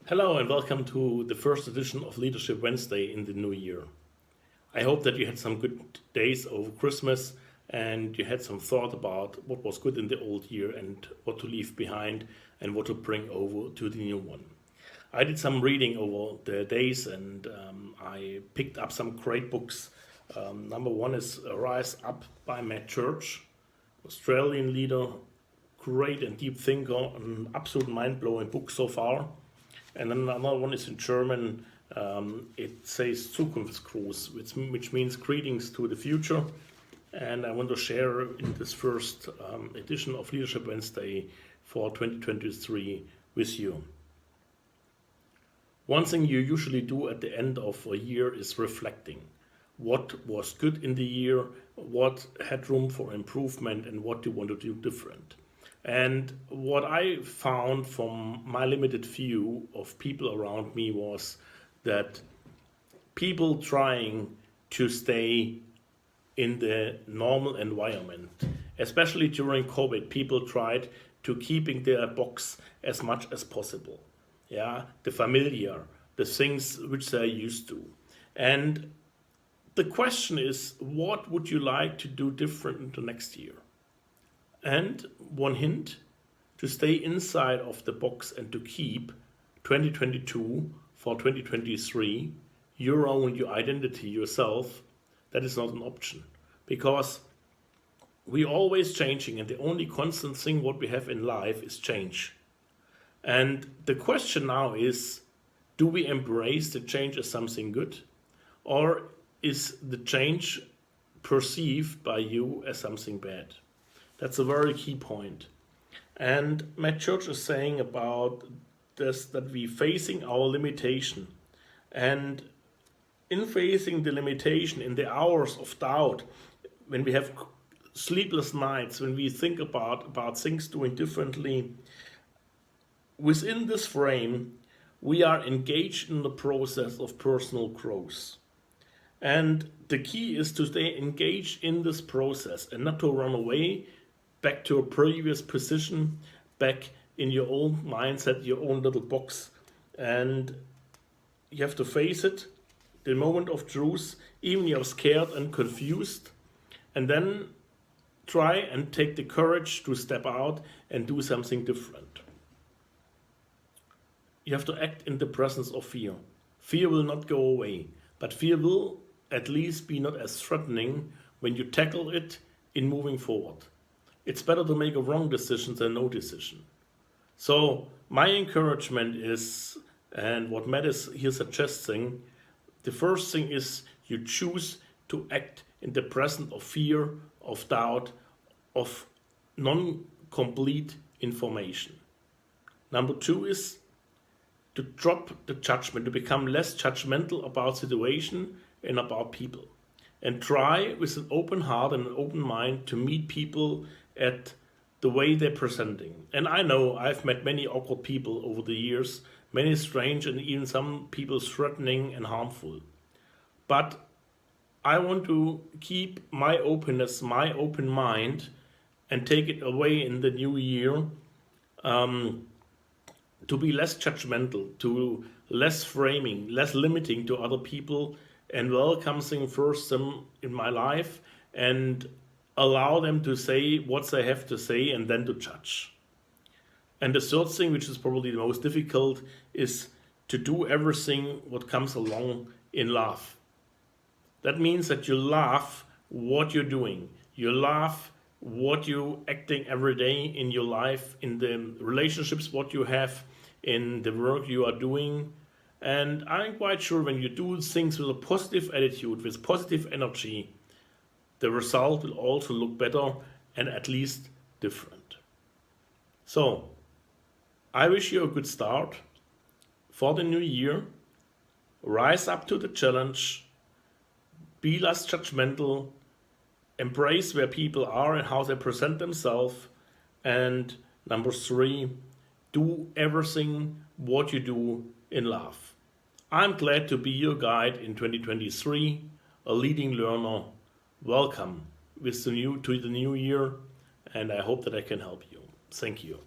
Hello and welcome to the first edition of Leadership Wednesday in the new year. I hope that you had some good days over Christmas and you had some thought about what was good in the old year and what to leave behind and what to bring over to the new one. I did some reading over the days and I picked up some great books. Number one is Rise Up by Matt Church, Australian leader, great and deep thinker, an absolute mind-blowing book so far. And then another one is in German. It says Zukunftsgruß, which means greetings to the future. And I want to share in this first edition of Leadership Wednesday for 2023 with you. One thing you usually do at the end of a year is reflecting. What was good in the year, what had room for improvement, and what you want to do different. And what I found from my limited view of people around me was that people trying to stay in the normal environment, especially during COVID, people tried to keep in their box as much as possible. Yeah, the familiar, the things which they're used to. And the question is, what would you like to do different into next year? And one hint, to stay inside of the box and to keep 2022 for 2023, your own, your identity, yourself, that is not an option. Because we're always changing and the only constant thing what we have in life is change. And the question now is, do we embrace the change as something good? Or is the change perceived by you as something bad? That's a very key point. And Matt Church is saying about this, that we're facing our limitation. And in facing the limitation, in the hours of doubt, when we have sleepless nights, when we think about things doing differently, within this frame, we are engaged in the process of personal growth. And the key is to stay engaged in this process and not to run away back to a previous position, back in your own mindset, your own little box. And you have to face it, the moment of truth, even you're scared and confused, and then try and take the courage to step out and do something different. You have to act in the presence of fear. Fear will not go away, but fear will at least be not as threatening when you tackle it in moving forward. It's better to make a wrong decision than no decision. So my encouragement is, and what Matt is here suggesting, the first thing is you choose to act in the presence of fear, of doubt, of non-complete information. Number two is to drop the judgment, to become less judgmental about situation and about people. And try with an open heart and an open mind to meet people at the way they're presenting. And I know I've met many awkward people over the years, many strange and even some people threatening and harmful. But I want to keep my openness, my open mind, and take it away in the new year to be less judgmental, to less framing, less limiting to other people, and welcome them first in my life and allow them to say what they have to say and then to judge. And the third thing, which is probably the most difficult, is to do everything what comes along in love. That means that you love what you're doing. You love what you're acting every day in your life, in the relationships what you have, in the work you are doing. And I'm quite sure when you do things with a positive attitude, with positive energy, the result will also look better and at least different. So, I wish you a good start for the new year. Rise up to the challenge, be less judgmental, embrace where people are and how they present themselves. And number three, do everything what you do in love. I'm glad to be your guide in 2023, a leading learner. Welcome to the new year, and I hope that I can help you. Thank you.